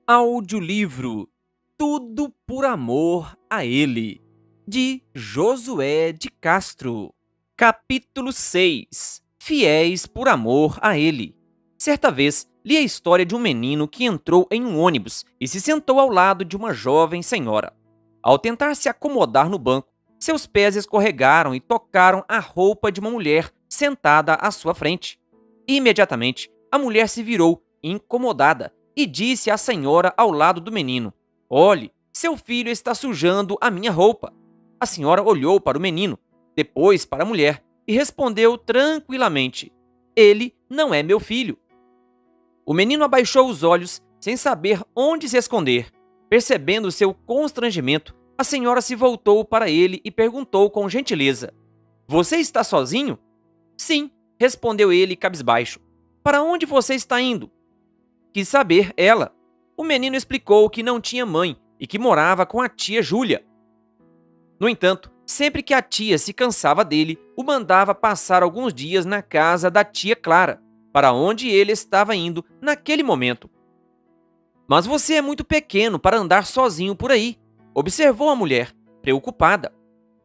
Audiolivro Tudo por Amor a Ele, de Josué de Castro. Capítulo 6. Fiéis por amor a Ele. Certa vez, li a história de um menino que entrou em um ônibus e se sentou ao lado de uma jovem senhora. Ao tentar se acomodar no banco, seus pés escorregaram e tocaram a roupa de uma mulher sentada à sua frente. Imediatamente, a mulher se virou, incomodada, e disse à senhora ao lado do menino: "Olhe, seu filho está sujando a minha roupa." A senhora olhou para o menino, depois para a mulher, e respondeu tranquilamente: "Ele não é meu filho." O menino abaixou os olhos, sem saber onde se esconder. Percebendo seu constrangimento, a senhora se voltou para ele e perguntou com gentileza: "Você está sozinho?" "Sim", respondeu ele cabisbaixo. "Para onde você está indo?" Quis saber ela. O menino explicou que não tinha mãe e que morava com a tia Júlia. No entanto, sempre que a tia se cansava dele, o mandava passar alguns dias na casa da tia Clara, para onde ele estava indo naquele momento. "Mas você é muito pequeno para andar sozinho por aí", observou a mulher, preocupada.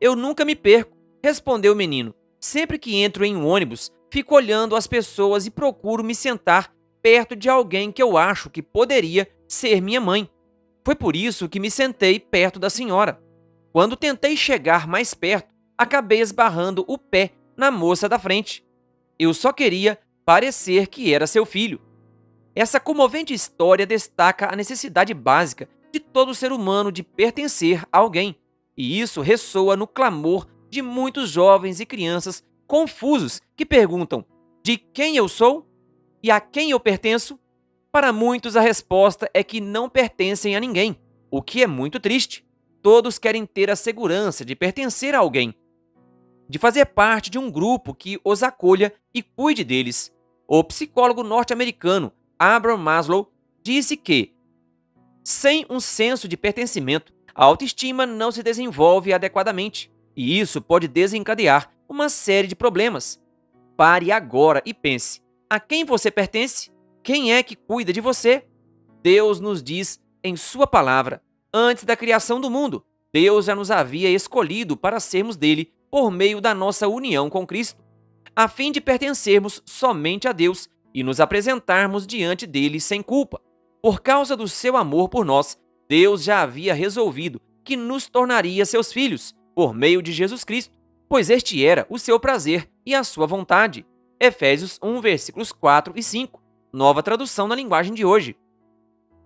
"Eu nunca me perco", respondeu o menino. "Sempre que entro em um ônibus, fico olhando as pessoas e procuro me sentar perto de alguém que eu acho que poderia ser minha mãe. Foi por isso que me sentei perto da senhora. Quando tentei chegar mais perto, acabei esbarrando o pé na moça da frente. Eu só queria parecer que era seu filho." Essa comovente história destaca a necessidade básica de todo ser humano de pertencer a alguém, e isso ressoa no clamor de muitos jovens e crianças confusos que perguntam: de quem eu sou? E a quem eu pertenço? Para muitos, a resposta é que não pertencem a ninguém, o que é muito triste. Todos querem ter a segurança de pertencer a alguém, de fazer parte de um grupo que os acolha e cuide deles. O psicólogo norte-americano Abraham Maslow disse que, sem um senso de pertencimento, a autoestima não se desenvolve adequadamente, e isso pode desencadear uma série de problemas. Pare agora e pense: a quem você pertence? Quem é que cuida de você? Deus nos diz em sua palavra: antes da criação do mundo, Deus já nos havia escolhido para sermos dele por meio da nossa união com Cristo, a fim de pertencermos somente a Deus e nos apresentarmos diante dele sem culpa. Por causa do seu amor por nós, Deus já havia resolvido que nos tornaria seus filhos por meio de Jesus Cristo, pois este era o seu prazer e a sua vontade. Efésios 1, versículos 4 e 5, nova tradução na linguagem de hoje.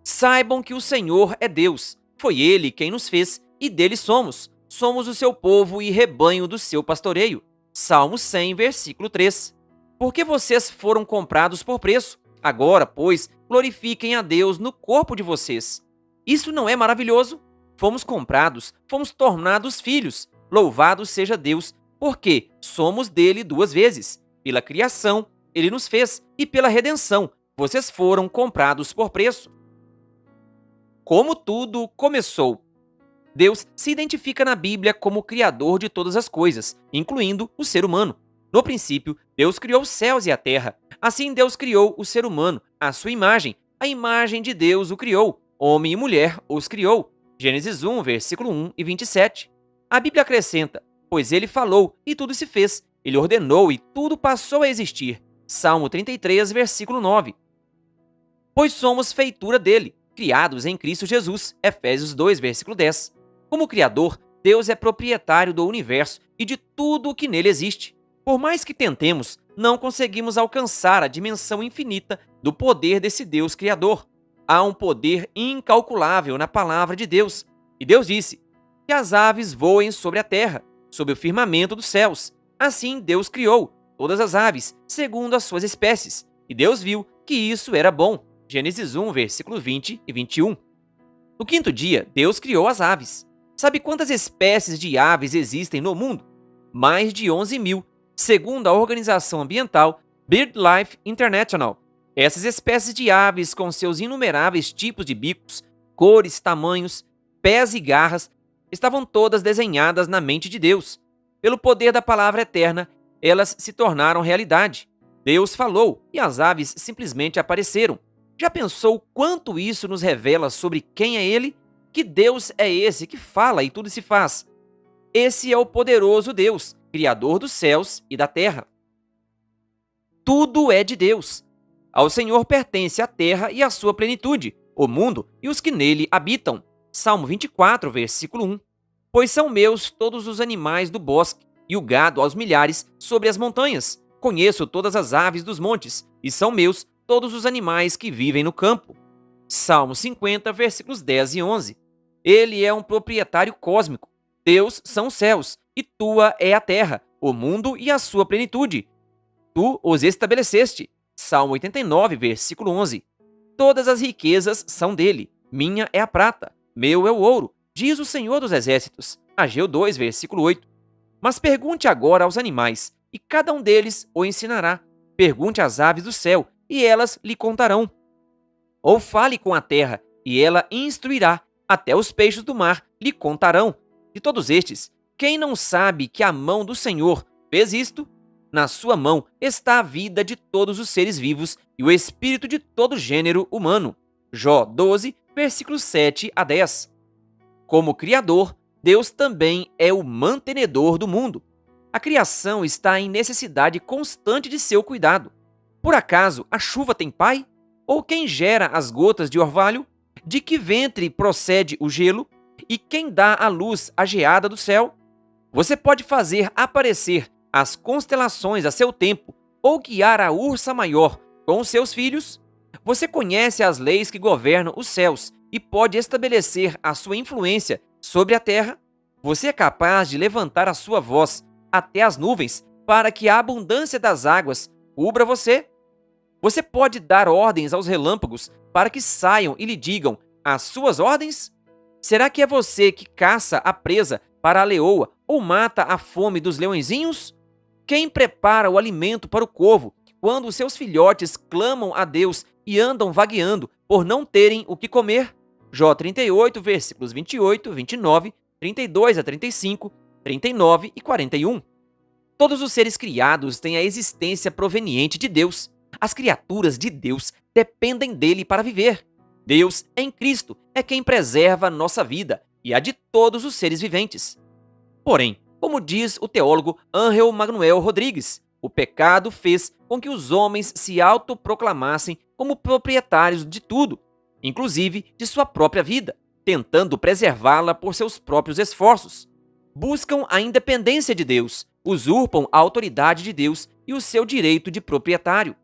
Saibam que o Senhor é Deus, foi Ele quem nos fez e dele somos. Somos o seu povo e rebanho do seu pastoreio. Salmo 100, versículo 3. Porque vocês foram comprados por preço. Agora, pois, glorifiquem a Deus no corpo de vocês. Isso não é maravilhoso? Fomos comprados, fomos tornados filhos. Louvado seja Deus, porque somos dele duas vezes. Pela criação, ele nos fez, e pela redenção, vocês foram comprados por preço. Como tudo começou. Deus se identifica na Bíblia como o Criador de todas as coisas, incluindo o ser humano. No princípio, Deus criou os céus e a terra. Assim, Deus criou o ser humano, à sua imagem. A imagem de Deus o criou. Homem e mulher os criou. Gênesis 1, versículo 1 e 27. A Bíblia acrescenta: pois ele falou e tudo se fez. Ele ordenou e tudo passou a existir. Salmo 33, versículo 9. Pois somos feitura dele, criados em Cristo Jesus. Efésios 2, versículo 10. Como Criador, Deus é proprietário do universo e de tudo o que nele existe. Por mais que tentemos, não conseguimos alcançar a dimensão infinita do poder desse Deus Criador. Há um poder incalculável na palavra de Deus. E Deus disse que as aves voem sobre a terra, sob o firmamento dos céus. Assim Deus criou todas as aves, segundo as suas espécies. E Deus viu que isso era bom. Gênesis 1, versículo 20 e 21. No quinto dia, Deus criou as aves. Sabe quantas espécies de aves existem no mundo? Mais de 11 mil, segundo a organização ambiental BirdLife International. Essas espécies de aves, com seus inumeráveis tipos de bicos, cores, tamanhos, pés e garras, estavam todas desenhadas na mente de Deus. Pelo poder da palavra eterna, elas se tornaram realidade. Deus falou e as aves simplesmente apareceram. Já pensou quanto isso nos revela sobre quem é Ele? Que Deus é esse que fala e tudo se faz? Esse é o poderoso Deus, Criador dos céus e da terra. Tudo é de Deus. Ao Senhor pertence a terra e a sua plenitude, o mundo e os que nele habitam. Salmo 24, versículo 1. Pois são meus todos os animais do bosque, e o gado aos milhares sobre as montanhas. Conheço todas as aves dos montes, e são meus todos os animais que vivem no campo. Salmo 50, versículos 10 e 11. Ele é um proprietário cósmico. Teus são os céus, e tua é a terra, o mundo e a sua plenitude. Tu os estabeleceste. Salmo 89, versículo 11. Todas as riquezas são dele. Minha é a prata, meu é o ouro, diz o Senhor dos Exércitos. Ageu 2, versículo 8. Mas pergunte agora aos animais, e cada um deles o ensinará. Pergunte às aves do céu, e elas lhe contarão. Ou fale com a terra, e ela instruirá. Até os peixes do mar lhe contarão. De todos estes, quem não sabe que a mão do Senhor fez isto? Na sua mão está a vida de todos os seres vivos e o espírito de todo gênero humano. Jó 12, versículos 7 a 10. Como Criador, Deus também é o mantenedor do mundo. A criação está em necessidade constante de seu cuidado. Por acaso a chuva tem pai? Ou quem gera as gotas de orvalho? De que ventre procede o gelo? E quem dá à luz a geada do céu? Você pode fazer aparecer as constelações a seu tempo ou guiar a ursa maior com os seus filhos? Você conhece as leis que governam os céus e pode estabelecer a sua influência sobre a terra? Você é capaz de levantar a sua voz até as nuvens para que a abundância das águas cubra você? Você pode dar ordens aos relâmpagos para que saiam e lhe digam as suas ordens? Será que é você que caça a presa para a leoa ou mata a fome dos leõezinhos? Quem prepara o alimento para o corvo quando os seus filhotes clamam a Deus e andam vagueando por não terem o que comer? Jó 38, versículos 28, 29, 32 a 35, 39 e 41. Todos os seres criados têm a existência proveniente de Deus. As criaturas de Deus dependem dele para viver. Deus, em Cristo, é quem preserva nossa vida e a de todos os seres viventes. Porém, como diz o teólogo Ángel Manuel Rodrigues, o pecado fez com que os homens se autoproclamassem como proprietários de tudo, inclusive de sua própria vida, tentando preservá-la por seus próprios esforços. Buscam a independência de Deus, usurpam a autoridade de Deus e o seu direito de proprietário.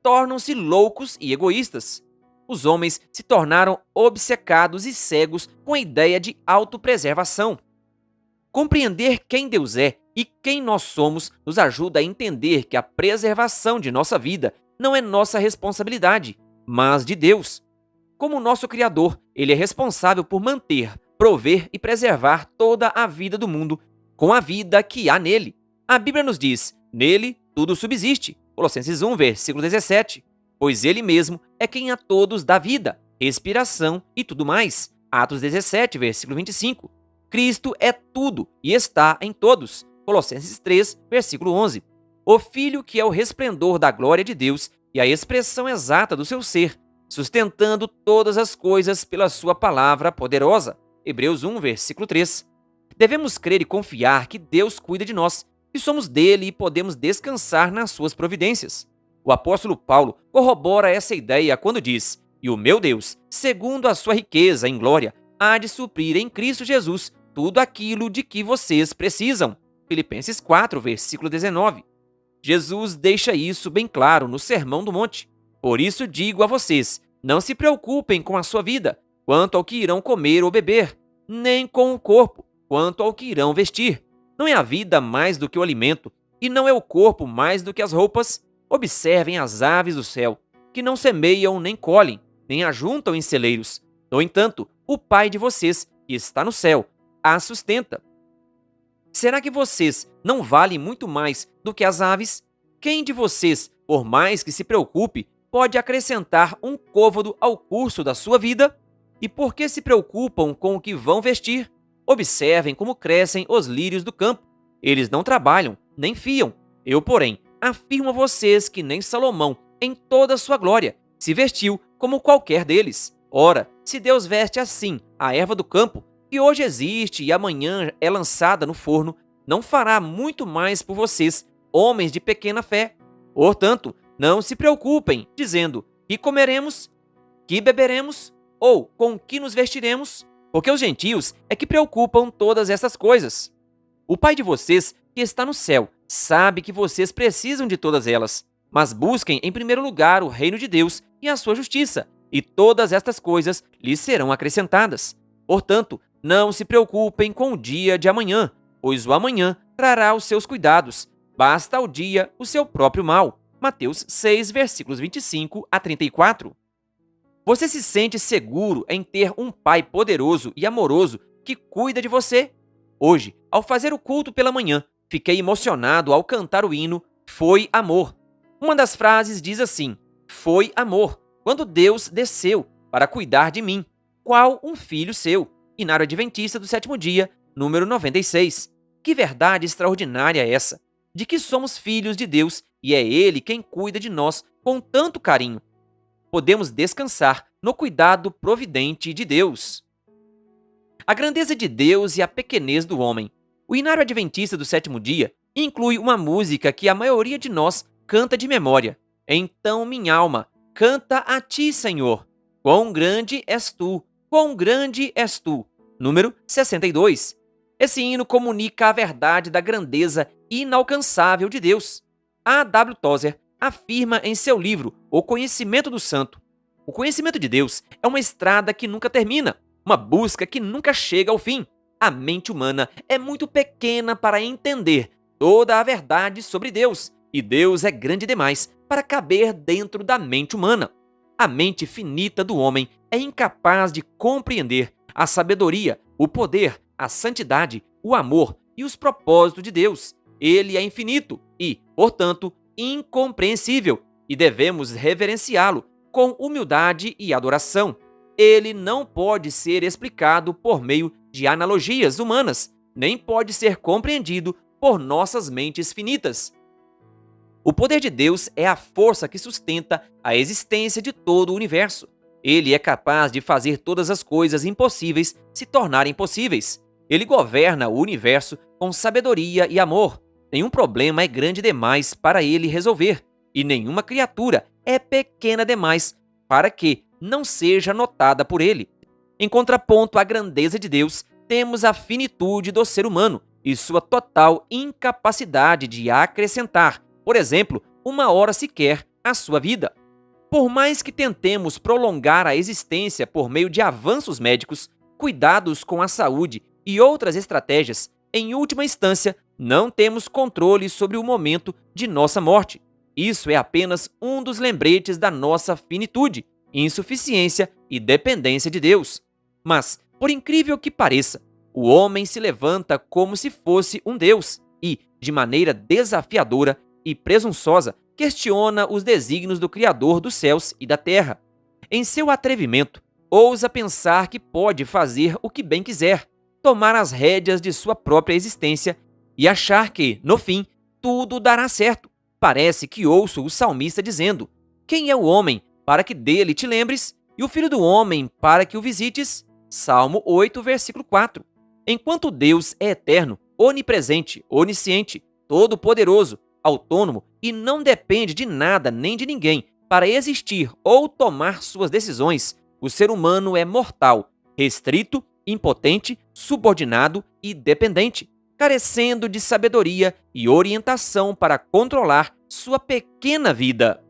Tornam-se loucos e egoístas. Os homens se tornaram obcecados e cegos com a ideia de autopreservação. Compreender quem Deus é e quem nós somos nos ajuda a entender que a preservação de nossa vida não é nossa responsabilidade, mas de Deus. Como nosso Criador, Ele é responsável por manter, prover e preservar toda a vida do mundo com a vida que há nele. A Bíblia nos diz, nele tudo subsiste. Colossenses 1, versículo 17. Pois ele mesmo é quem a todos dá vida, respiração e tudo mais. Atos 17, versículo 25. Cristo é tudo e está em todos. Colossenses 3, versículo 11. O Filho que é o resplendor da glória de Deus e a expressão exata do seu ser, sustentando todas as coisas pela sua palavra poderosa. Hebreus 1, versículo 3. Devemos crer e confiar que Deus cuida de nós, que somos dele e podemos descansar nas suas providências. O apóstolo Paulo corrobora essa ideia quando diz: "E o meu Deus, segundo a sua riqueza em glória, há de suprir em Cristo Jesus tudo aquilo de que vocês precisam." Filipenses 4, versículo 19. Jesus deixa isso bem claro no Sermão do Monte. Por isso digo a vocês, não se preocupem com a sua vida, quanto ao que irão comer ou beber, nem com o corpo, quanto ao que irão vestir. Não é a vida mais do que o alimento, e não é o corpo mais do que as roupas? Observem as aves do céu, que não semeiam nem colhem, nem ajuntam em celeiros. No entanto, o Pai de vocês, que está no céu, as sustenta. Será que vocês não valem muito mais do que as aves? Quem de vocês, por mais que se preocupe, pode acrescentar um côvado ao curso da sua vida? E por que se preocupam com o que vão vestir? Observem como crescem os lírios do campo. Eles não trabalham, nem fiam. Eu, porém, afirmo a vocês que nem Salomão, em toda a sua glória, se vestiu como qualquer deles. Ora, se Deus veste assim a erva do campo, que hoje existe e amanhã é lançada no forno, não fará muito mais por vocês, homens de pequena fé. Portanto, não se preocupem, dizendo: que comeremos, que beberemos, ou com que nos vestiremos? Porque os gentios é que preocupam todas essas coisas. O Pai de vocês, que está no céu, sabe que vocês precisam de todas elas. Mas busquem em primeiro lugar o reino de Deus e a sua justiça, e todas estas coisas lhes serão acrescentadas. Portanto, não se preocupem com o dia de amanhã, pois o amanhã trará os seus cuidados. Basta ao dia o seu próprio mal. Mateus 6, versículos 25 a 34. Você se sente seguro em ter um pai poderoso e amoroso que cuida de você? Hoje, ao fazer o culto pela manhã, fiquei emocionado ao cantar o hino Foi Amor. Uma das frases diz assim: foi amor, quando Deus desceu para cuidar de mim, qual um filho seu. Inário Adventista do Sétimo Dia, número 96. Que verdade extraordinária é essa, de que somos filhos de Deus e é Ele quem cuida de nós com tanto carinho. Podemos descansar no cuidado providente de Deus. A grandeza de Deus e a pequenez do homem. O Inário Adventista do Sétimo Dia inclui uma música que a maioria de nós canta de memória. Então, minha alma, canta a ti, Senhor. Quão grande és tu, quão grande és tu. Número 62. Esse hino comunica a verdade da grandeza inalcançável de Deus. A. W. Tozer afirma em seu livro O Conhecimento do Santo: o conhecimento de Deus é uma estrada que nunca termina, uma busca que nunca chega ao fim. A mente humana é muito pequena para entender toda a verdade sobre Deus, e Deus é grande demais para caber dentro da mente humana. A mente finita do homem é incapaz de compreender a sabedoria, o poder, a santidade, o amor e os propósitos de Deus. Ele é infinito e, portanto, incompreensível, e devemos reverenciá-lo com humildade e adoração. Ele não pode ser explicado por meio de analogias humanas, nem pode ser compreendido por nossas mentes finitas. O poder de Deus é a força que sustenta a existência de todo o universo. Ele é capaz de fazer todas as coisas impossíveis se tornarem possíveis. Ele governa o universo com sabedoria e amor. Nenhum problema é grande demais para ele resolver, e nenhuma criatura é pequena demais para que não seja notada por ele. Em contraponto à grandeza de Deus, temos a finitude do ser humano e sua total incapacidade de acrescentar, por exemplo, uma hora sequer à sua vida. Por mais que tentemos prolongar a existência por meio de avanços médicos, cuidados com a saúde e outras estratégias, em última instância, não temos controle sobre o momento de nossa morte. Isso é apenas um dos lembretes da nossa finitude, insuficiência e dependência de Deus. Mas, por incrível que pareça, o homem se levanta como se fosse um Deus e, de maneira desafiadora e presunçosa, questiona os desígnios do Criador dos céus e da terra. Em seu atrevimento, ousa pensar que pode fazer o que bem quiser, tomar as rédeas de sua própria existência e achar que, no fim, tudo dará certo. Parece que ouço o salmista dizendo: quem é o homem para que dele te lembres, e o filho do homem para que o visites? Salmo 8, versículo 4. Enquanto Deus é eterno, onipresente, onisciente, todo-poderoso, autônomo e não depende de nada nem de ninguém para existir ou tomar suas decisões, o ser humano é mortal, restrito, impotente, subordinado e dependente, carecendo de sabedoria e orientação para controlar sua pequena vida.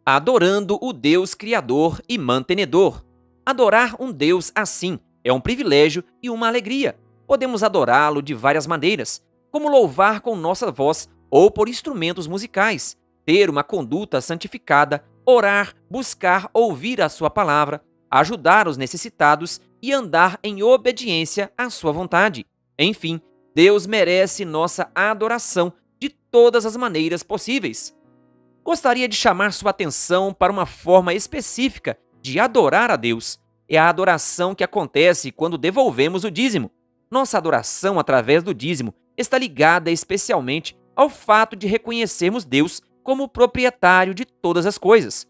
Adorando o Deus Criador e Mantenedor. Adorar um Deus assim é um privilégio e uma alegria. Podemos adorá-lo de várias maneiras, como louvar com nossa voz ou por instrumentos musicais, ter uma conduta santificada, orar, buscar ouvir a sua palavra, ajudar os necessitados e andar em obediência à sua vontade. Enfim, Deus merece nossa adoração de todas as maneiras possíveis. Gostaria de chamar sua atenção para uma forma específica de adorar a Deus. É a adoração que acontece quando devolvemos o dízimo. Nossa adoração através do dízimo está ligada especialmente ao fato de reconhecermos Deus como o proprietário de todas as coisas.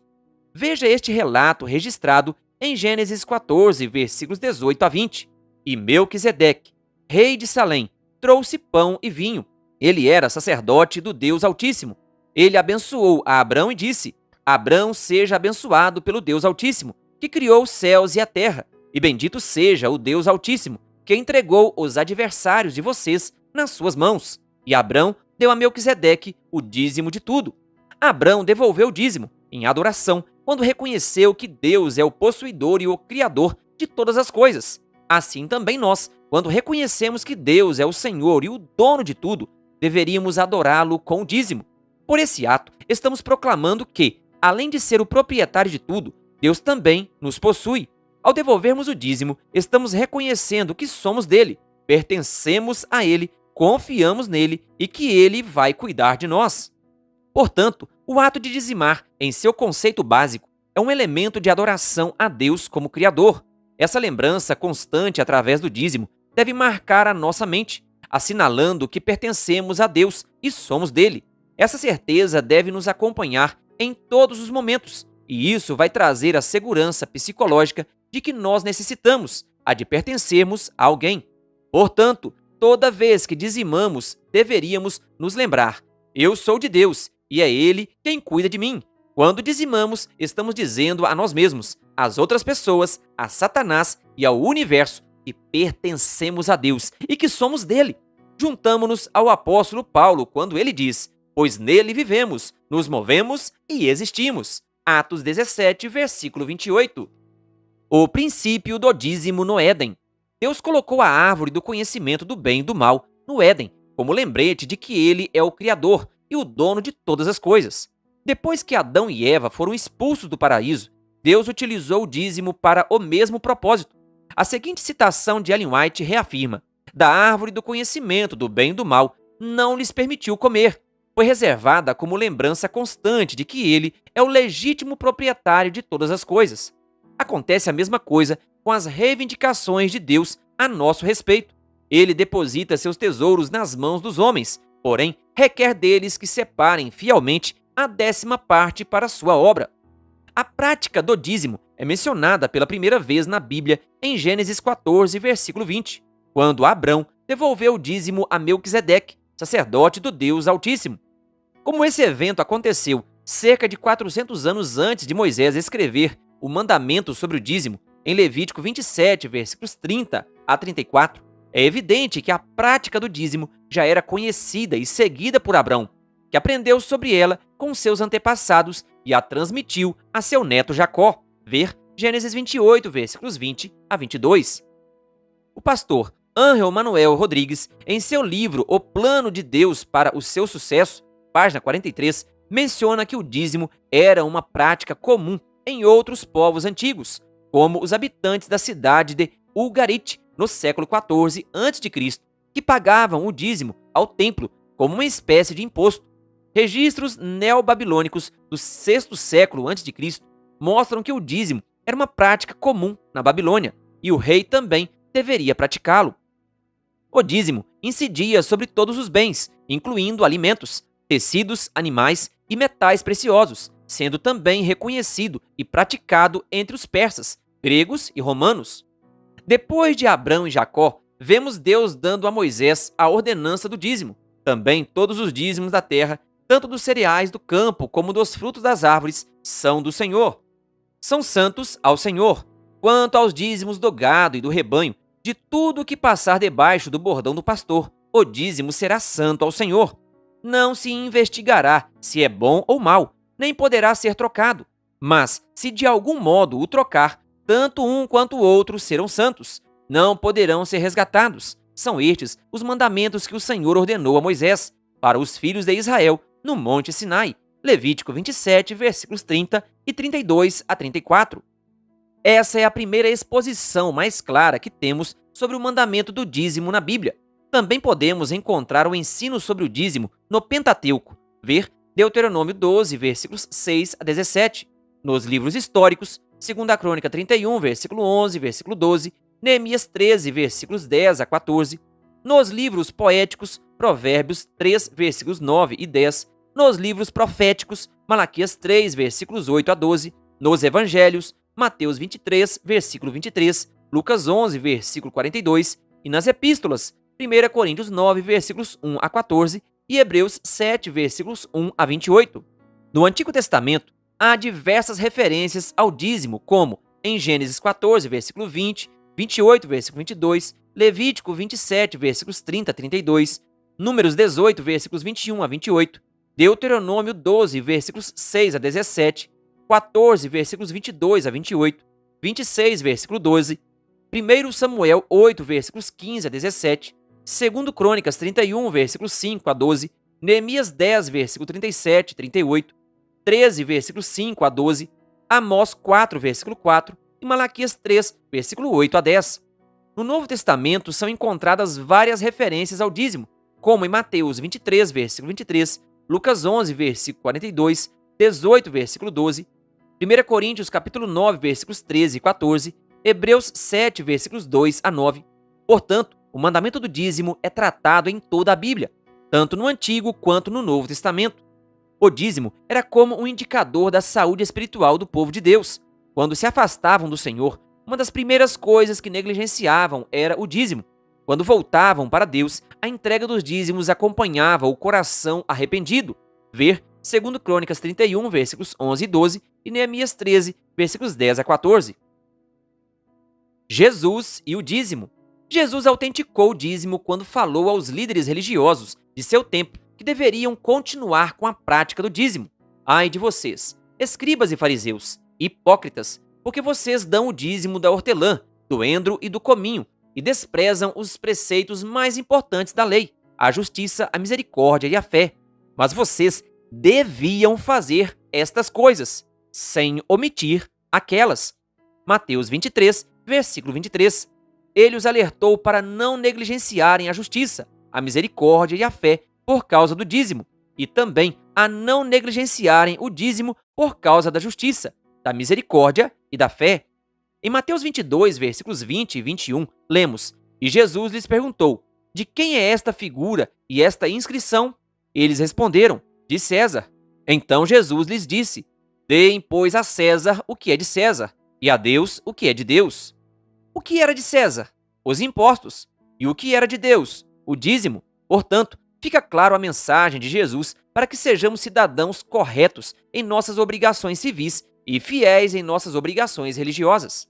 Veja este relato registrado em Gênesis 14, versículos 18 a 20. E Melquisedeque, rei de Salém, trouxe pão e vinho. Ele era sacerdote do Deus Altíssimo. Ele abençoou a Abrão e disse: Abrão seja abençoado pelo Deus Altíssimo, que criou os céus e a terra, e bendito seja o Deus Altíssimo, que entregou os adversários de vocês nas suas mãos. E Abrão deu a Melquisedeque o dízimo de tudo. Abrão devolveu o dízimo em adoração, quando reconheceu que Deus é o possuidor e o criador de todas as coisas. Assim também nós, quando reconhecemos que Deus é o Senhor e o dono de tudo, deveríamos adorá-lo com o dízimo. Por esse ato, estamos proclamando que, além de ser o proprietário de tudo, Deus também nos possui. Ao devolvermos o dízimo, estamos reconhecendo que somos dele, pertencemos a ele, confiamos nele e que ele vai cuidar de nós. Portanto, o ato de dizimar, em seu conceito básico, é um elemento de adoração a Deus como Criador. Essa lembrança constante através do dízimo deve marcar a nossa mente, assinalando que pertencemos a Deus e somos dele. Essa certeza deve nos acompanhar em todos os momentos, e isso vai trazer a segurança psicológica de que nós necessitamos, a de pertencermos a alguém. Portanto, toda vez que dizimamos, deveríamos nos lembrar: eu sou de Deus e é Ele quem cuida de mim. Quando dizimamos, estamos dizendo a nós mesmos, às outras pessoas, a Satanás e ao universo que pertencemos a Deus e que somos dele. Juntamo-nos ao apóstolo Paulo quando ele diz: pois nele vivemos, nos movemos e existimos. Atos 17, versículo 28. O princípio do dízimo no Éden. Deus colocou a árvore do conhecimento do bem e do mal no Éden, como lembrete de que ele é o Criador e o dono de todas as coisas. Depois que Adão e Eva foram expulsos do paraíso, Deus utilizou o dízimo para o mesmo propósito. A seguinte citação de Ellen White reafirma: da árvore do conhecimento do bem e do mal não lhes permitiu comer. Foi reservada como lembrança constante de que ele é o legítimo proprietário de todas as coisas. Acontece a mesma coisa com as reivindicações de Deus a nosso respeito. Ele deposita seus tesouros nas mãos dos homens, porém requer deles que separem fielmente a 10ª parte para sua obra. A prática do dízimo é mencionada pela primeira vez na Bíblia em Gênesis 14, versículo 20, quando Abrão devolveu o dízimo a Melquisedeque, sacerdote do Deus Altíssimo. Como esse evento aconteceu cerca de 400 anos antes de Moisés escrever o mandamento sobre o dízimo, em Levítico 27, versículos 30 a 34, é evidente que a prática do dízimo já era conhecida e seguida por Abrão, que aprendeu sobre ela com seus antepassados e a transmitiu a seu neto Jacó. Ver Gênesis 28, versículos 20 a 22. O pastor Ángel Manuel Rodrigues, em seu livro O Plano de Deus para o seu Sucesso, página 43, menciona que o dízimo era uma prática comum em outros povos antigos, como os habitantes da cidade de Ugarit, no século XIV a.C., que pagavam o dízimo ao templo como uma espécie de imposto. Registros neobabilônicos do 6º século a.C. mostram que o dízimo era uma prática comum na Babilônia, e o rei também deveria praticá-lo. O dízimo incidia sobre todos os bens, incluindo alimentos, tecidos, animais e metais preciosos, sendo também reconhecido e praticado entre os persas, gregos e romanos. Depois de Abrão e Jacó, vemos Deus dando a Moisés a ordenança do dízimo. Também todos os dízimos da terra, tanto dos cereais do campo como dos frutos das árvores, são do Senhor. São santos ao Senhor. Quanto aos dízimos do gado e do rebanho, de tudo o que passar debaixo do bordão do pastor, o dízimo será santo ao Senhor. Não se investigará se é bom ou mau, nem poderá ser trocado. Mas, se de algum modo o trocar, tanto um quanto o outro serão santos. Não poderão ser resgatados. São estes os mandamentos que o Senhor ordenou a Moisés para os filhos de Israel no Monte Sinai. Levítico 27, versículos 30 e 32 a 34. Essa é a primeira exposição mais clara que temos sobre o mandamento do dízimo na Bíblia. Também podemos encontrar o ensino sobre o dízimo no Pentateuco, ver Deuteronômio 12, versículos 6 a 17, nos livros históricos, 2 Crônica 31, versículo 11, versículo 12, Neemias 13, versículos 10 a 14, nos livros poéticos, Provérbios 3, versículos 9 e 10, nos livros proféticos, Malaquias 3, versículos 8 a 12, nos Evangelhos, Mateus 23, versículo 23, Lucas 11, versículo 42, e nas Epístolas, 1 Coríntios 9, versículos 1 a 14 e Hebreus 7, versículos 1 a 28. No Antigo Testamento, há diversas referências ao dízimo, como em Gênesis 14, versículo 20, 28, versículo 22, Levítico 27, versículos 30 a 32, Números 18, versículos 21 a 28, Deuteronômio 12, versículos 6 a 17, 14, versículos 22 a 28, 26, versículo 12, 1 Samuel 8, versículos 15 a 17, 2 Crônicas 31, versículos 5 a 12, Neemias 10, versículo 37 e 38, 13, versículos 5 a 12, Amós 4, versículo 4 e Malaquias 3, versículo 8 a 10. No Novo Testamento são encontradas várias referências ao dízimo, como em Mateus 23, versículo 23, Lucas 11, versículo 42, 18, versículo 12, 1 Coríntios capítulo 9, versículos 13 e 14, Hebreus 7, versículos 2 a 9. Portanto, o mandamento do dízimo é tratado em toda a Bíblia, tanto no Antigo quanto no Novo Testamento. O dízimo era como um indicador da saúde espiritual do povo de Deus. Quando se afastavam do Senhor, uma das primeiras coisas que negligenciavam era o dízimo. Quando voltavam para Deus, a entrega dos dízimos acompanhava o coração arrependido. Ver 2 Crônicas 31, versículos 11 e 12 e Neemias 13, versículos 10 a 14. Jesus e o dízimo. Jesus autenticou o dízimo quando falou aos líderes religiosos de seu tempo que deveriam continuar com a prática do dízimo. Ai de vocês, escribas e fariseus, hipócritas, porque vocês dão o dízimo da hortelã, do endro e do cominho, e desprezam os preceitos mais importantes da lei, a justiça, a misericórdia e a fé. Mas vocês deviam fazer estas coisas, sem omitir aquelas. Mateus 23, versículo 23. Ele os alertou para não negligenciarem a justiça, a misericórdia e a fé por causa do dízimo, e também a não negligenciarem o dízimo por causa da justiça, da misericórdia e da fé. Em Mateus 22, versículos 20 e 21, lemos: E Jesus lhes perguntou: De quem é esta figura e esta inscrição? Eles responderam: De César. Então Jesus lhes disse: Deem, pois, a César o que é de César, e a Deus o que é de Deus. O que era de César? Os impostos. E o que era de Deus? O dízimo. Portanto, fica claro a mensagem de Jesus para que sejamos cidadãos corretos em nossas obrigações civis e fiéis em nossas obrigações religiosas.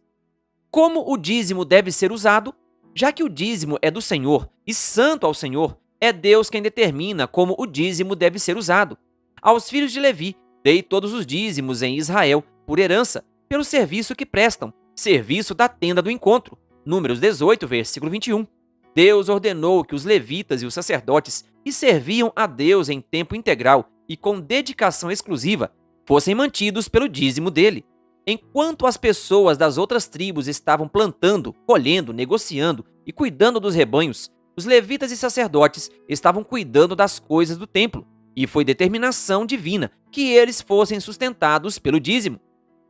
Como o dízimo deve ser usado? Já que o dízimo é do Senhor e santo ao Senhor, é Deus quem determina como o dízimo deve ser usado. Aos filhos de Levi, dei todos os dízimos em Israel por herança, pelo serviço que prestam, serviço da tenda do encontro. Números 18, versículo 21. Deus ordenou que os levitas e os sacerdotes que serviam a Deus em tempo integral e com dedicação exclusiva fossem mantidos pelo dízimo dele. Enquanto as pessoas das outras tribos estavam plantando, colhendo, negociando e cuidando dos rebanhos, os levitas e sacerdotes estavam cuidando das coisas do templo, e foi determinação divina que eles fossem sustentados pelo dízimo.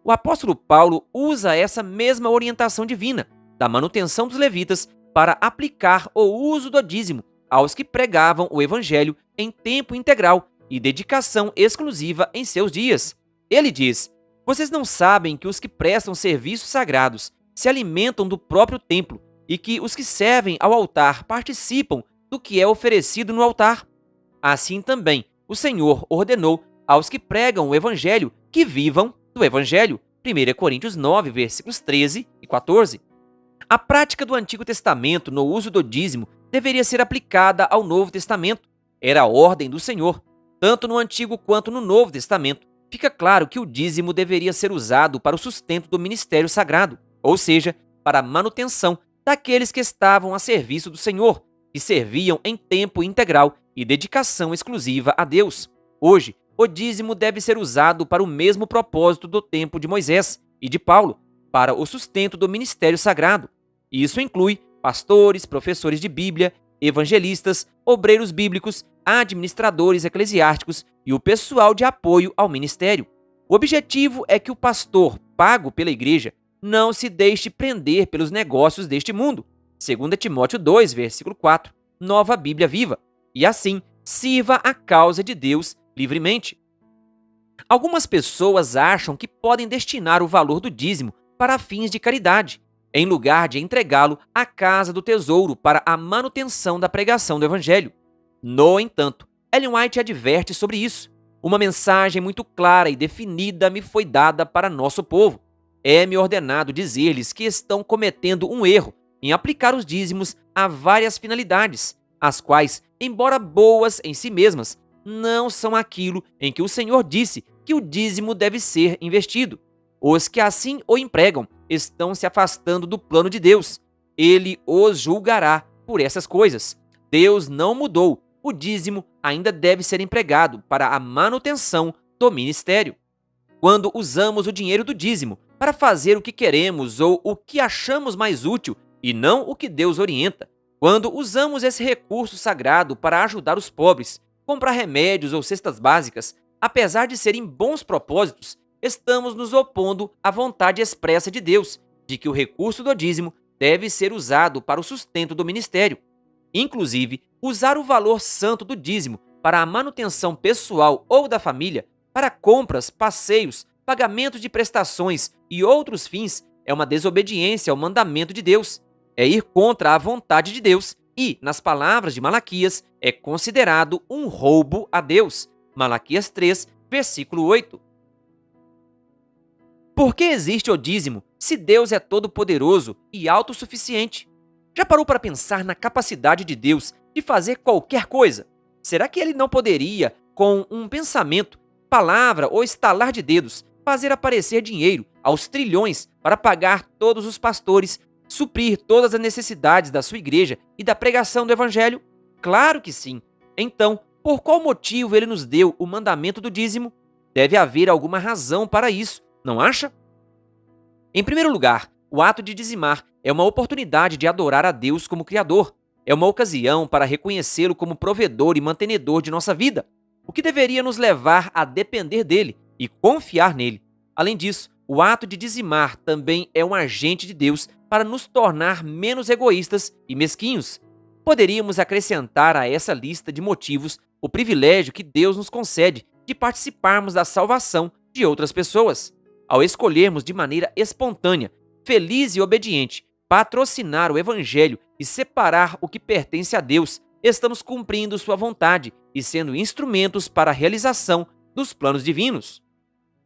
O apóstolo Paulo usa essa mesma orientação divina, da manutenção dos levitas, para aplicar o uso do dízimo aos que pregavam o evangelho em tempo integral e dedicação exclusiva em seus dias. Ele diz: Vocês não sabem que os que prestam serviços sagrados se alimentam do próprio templo e que os que servem ao altar participam do que é oferecido no altar? Assim também, o Senhor ordenou aos que pregam o evangelho que vivam do evangelho. 1 Coríntios 9, versículos 13 e 14. A prática do Antigo Testamento no uso do dízimo deveria ser aplicada ao Novo Testamento. Era a ordem do Senhor. Tanto no Antigo quanto no Novo Testamento, fica claro que o dízimo deveria ser usado para o sustento do ministério sagrado, ou seja, para a manutenção daqueles que estavam a serviço do Senhor, que serviam em tempo integral e dedicação exclusiva a Deus. Hoje, o dízimo deve ser usado para o mesmo propósito do tempo de Moisés e de Paulo, para o sustento do ministério sagrado. Isso inclui pastores, professores de Bíblia, evangelistas, obreiros bíblicos, administradores eclesiásticos e o pessoal de apoio ao ministério. O objetivo é que o pastor, pago pela igreja, não se deixe prender pelos negócios deste mundo. 2 Timóteo 2, versículo 4, Nova Bíblia Viva. E assim, sirva a causa de Deus livremente. Algumas pessoas acham que podem destinar o valor do dízimo para fins de caridade, em lugar de entregá-lo à casa do tesouro para a manutenção da pregação do Evangelho. No entanto, Ellen White adverte sobre isso. Uma mensagem muito clara e definida me foi dada para nosso povo. É-me ordenado dizer-lhes que estão cometendo um erro em aplicar os dízimos a várias finalidades, as quais, embora boas em si mesmas, não são aquilo em que o Senhor disse que o dízimo deve ser investido. Os que assim o empregam estão se afastando do plano de Deus. Ele os julgará por essas coisas. Deus não mudou. O dízimo ainda deve ser empregado para a manutenção do ministério. Quando usamos o dinheiro do dízimo para fazer o que queremos ou o que achamos mais útil e não o que Deus orienta, quando usamos esse recurso sagrado para ajudar os pobres, comprar remédios ou cestas básicas, apesar de serem bons propósitos, estamos nos opondo à vontade expressa de Deus, de que o recurso do dízimo deve ser usado para o sustento do ministério. Inclusive, usar o valor santo do dízimo para a manutenção pessoal ou da família, para compras, passeios, pagamento de prestações e outros fins é uma desobediência ao mandamento de Deus. É ir contra a vontade de Deus e, nas palavras de Malaquias, é considerado um roubo a Deus. Malaquias 3, versículo 8. Por que existe o dízimo se Deus é todo-poderoso e autossuficiente? Já parou para pensar na capacidade de Deus de fazer qualquer coisa? Será que ele não poderia, com um pensamento, palavra ou estalar de dedos, fazer aparecer dinheiro aos trilhões para pagar todos os pastores, suprir todas as necessidades da sua igreja e da pregação do evangelho? Claro que sim. Então, por qual motivo ele nos deu o mandamento do dízimo? Deve haver alguma razão para isso, não acha? Em primeiro lugar, o ato de dizimar é uma oportunidade de adorar a Deus como Criador. É uma ocasião para reconhecê-lo como provedor e mantenedor de nossa vida, o que deveria nos levar a depender dele e confiar nele. Além disso, o ato de dizimar também é um agente de Deus para nos tornar menos egoístas e mesquinhos. Poderíamos acrescentar a essa lista de motivos o privilégio que Deus nos concede de participarmos da salvação de outras pessoas. Ao escolhermos de maneira espontânea, feliz e obediente, patrocinar o Evangelho e separar o que pertence a Deus, estamos cumprindo sua vontade e sendo instrumentos para a realização dos planos divinos.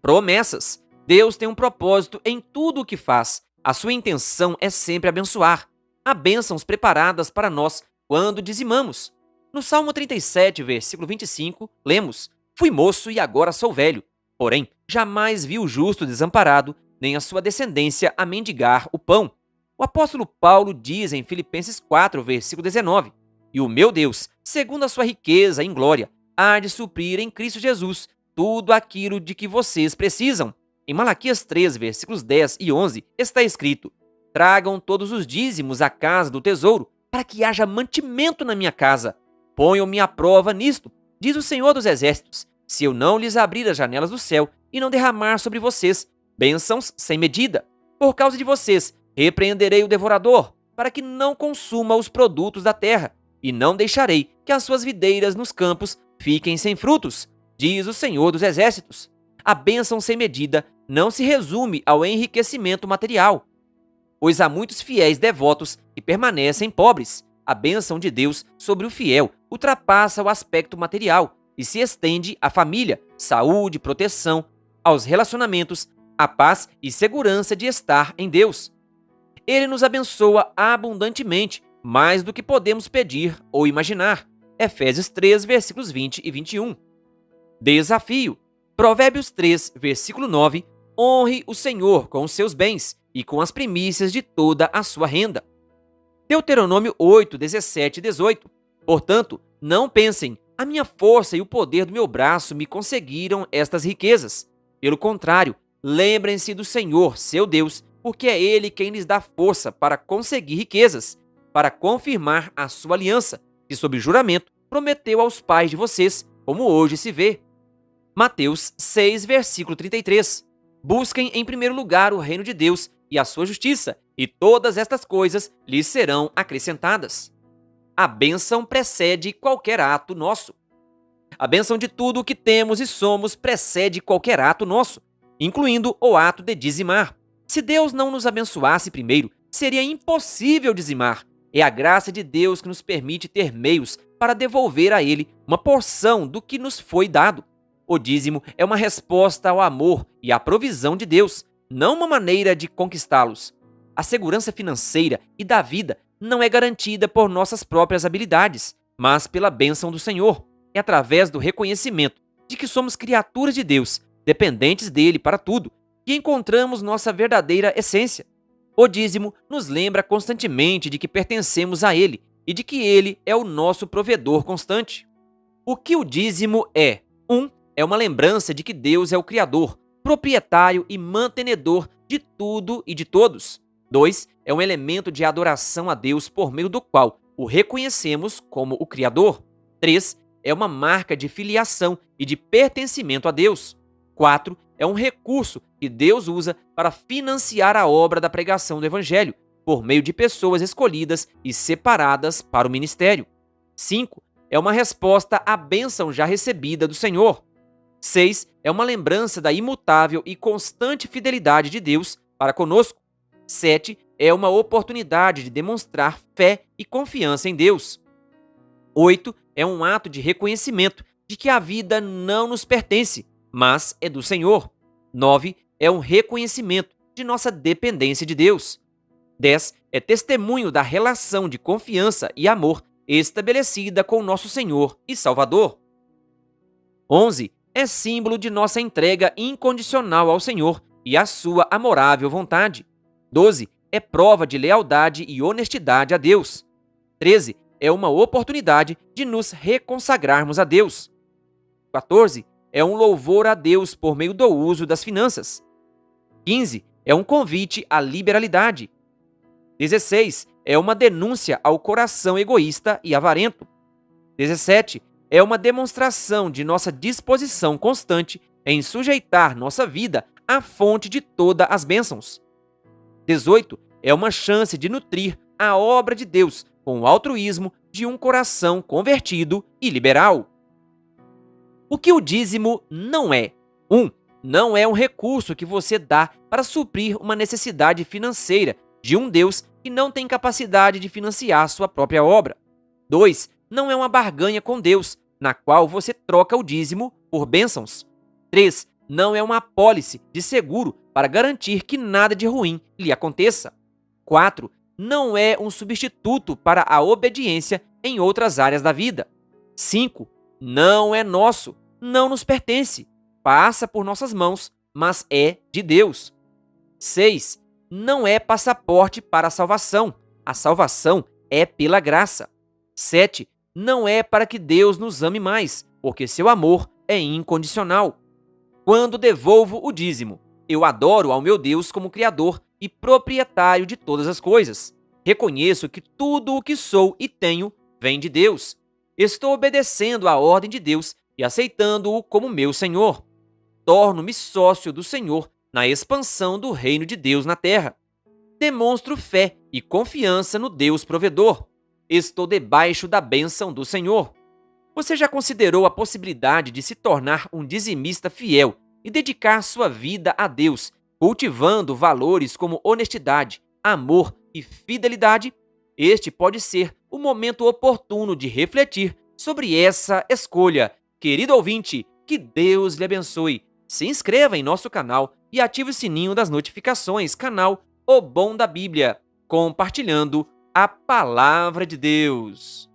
Promessas. Deus tem um propósito em tudo o que faz. A sua intenção é sempre abençoar. Há bênçãos preparadas para nós quando dizimamos. No Salmo 37, versículo 25, lemos: "Fui moço e agora sou velho, porém jamais vi o justo desamparado, nem a sua descendência a mendigar o pão." O apóstolo Paulo diz em Filipenses 4, versículo 19: "E o meu Deus, segundo a sua riqueza em glória, há de suprir em Cristo Jesus tudo aquilo de que vocês precisam." Em Malaquias 3, versículos 10 e 11, está escrito: "Tragam todos os dízimos à casa do tesouro, para que haja mantimento na minha casa. Ponham-me à prova nisto, diz o Senhor dos Exércitos, se eu não lhes abrir as janelas do céu e não derramar sobre vocês bênçãos sem medida. Por causa de vocês, repreenderei o devorador, para que não consuma os produtos da terra, e não deixarei que as suas videiras nos campos fiquem sem frutos, diz o Senhor dos Exércitos." A bênção sem medida não se resume ao enriquecimento material, pois há muitos fiéis devotos que permanecem pobres. A bênção de Deus sobre o fiel ultrapassa o aspecto material e se estende à família, saúde, proteção, aos relacionamentos, à paz e segurança de estar em Deus. Ele nos abençoa abundantemente, mais do que podemos pedir ou imaginar. Efésios 3, versículos 20 e 21. Desafio. Provérbios 3, versículo 9. Honre o Senhor com os seus bens e com as primícias de toda a sua renda. Deuteronômio 8, 17 e 18. Portanto, não pensem, a minha força e o poder do meu braço me conseguiram estas riquezas. Pelo contrário, lembrem-se do Senhor, seu Deus, porque é Ele quem lhes dá força para conseguir riquezas, para confirmar a sua aliança, que sob juramento prometeu aos pais de vocês, como hoje se vê. Mateus 6, versículo 33. Busquem em primeiro lugar o reino de Deus e a sua justiça, e todas estas coisas lhes serão acrescentadas. A bênção precede qualquer ato nosso. A bênção de tudo o que temos e somos precede qualquer ato nosso, incluindo o ato de dizimar. Se Deus não nos abençoasse primeiro, seria impossível dizimar. É a graça de Deus que nos permite ter meios para devolver a Ele uma porção do que nos foi dado. O dízimo é uma resposta ao amor e à provisão de Deus, não uma maneira de conquistá-los. A segurança financeira e da vida não é garantida por nossas próprias habilidades, mas pela bênção do Senhor. É através do reconhecimento de que somos criaturas de Deus, dependentes dele para tudo, que encontramos nossa verdadeira essência. O dízimo nos lembra constantemente de que pertencemos a Ele e de que Ele é o nosso provedor constante. O que o dízimo é? 1. É uma lembrança de que Deus é o Criador, proprietário e mantenedor de tudo e de todos. 2. É um elemento de adoração a Deus por meio do qual o reconhecemos como o Criador. 3. É uma marca de filiação e de pertencimento a Deus. 4. É um recurso que Deus usa para financiar a obra da pregação do Evangelho, por meio de pessoas escolhidas e separadas para o ministério. 5. É uma resposta à bênção já recebida do Senhor. 6. É uma lembrança da imutável e constante fidelidade de Deus para conosco. 7. É uma oportunidade de demonstrar fé e confiança em Deus. 8. É um ato de reconhecimento de que a vida não nos pertence, mas é do Senhor. 9. É um reconhecimento de nossa dependência de Deus. 10. É testemunho da relação de confiança e amor estabelecida com nosso Senhor e Salvador. 11. É símbolo de nossa entrega incondicional ao Senhor e à sua amorável vontade. 12. É prova de lealdade e honestidade a Deus. 13. É uma oportunidade de nos reconsagrarmos a Deus. 14. É um louvor a Deus por meio do uso das finanças. 15. É um convite à liberalidade. 16. É uma denúncia ao coração egoísta e avarento. 17. É uma demonstração de nossa disposição constante em sujeitar nossa vida à fonte de todas as bênçãos. 18. É uma chance de nutrir a obra de Deus com o altruísmo de um coração convertido e liberal. O que o dízimo não é? 1. Não é um recurso que você dá para suprir uma necessidade financeira de um Deus que não tem capacidade de financiar sua própria obra. 2. Não é uma barganha com Deus, na qual você troca o dízimo por bênçãos. 3. Não é uma apólice de seguro para garantir que nada de ruim lhe aconteça. 4. Não é um substituto para a obediência em outras áreas da vida. 5. Não é nosso, não nos pertence, passa por nossas mãos, mas é de Deus. 6. Não é passaporte para a salvação é pela graça. 7. Não é para que Deus nos ame mais, porque seu amor é incondicional. Quando devolvo o dízimo, eu adoro ao meu Deus como Criador e proprietário de todas as coisas. Reconheço que tudo o que sou e tenho vem de Deus. Estou obedecendo à ordem de Deus e aceitando-o como meu Senhor. Torno-me sócio do Senhor na expansão do reino de Deus na terra. Demonstro fé e confiança no Deus provedor. Estou debaixo da bênção do Senhor. Você já considerou a possibilidade de se tornar um dizimista fiel e dedicar sua vida a Deus, cultivando valores como honestidade, amor e fidelidade? Este pode ser o momento oportuno de refletir sobre essa escolha. Querido ouvinte, que Deus lhe abençoe. Se inscreva em nosso canal e ative o sininho das notificações, canal O Bom da Bíblia, compartilhando a Palavra de Deus.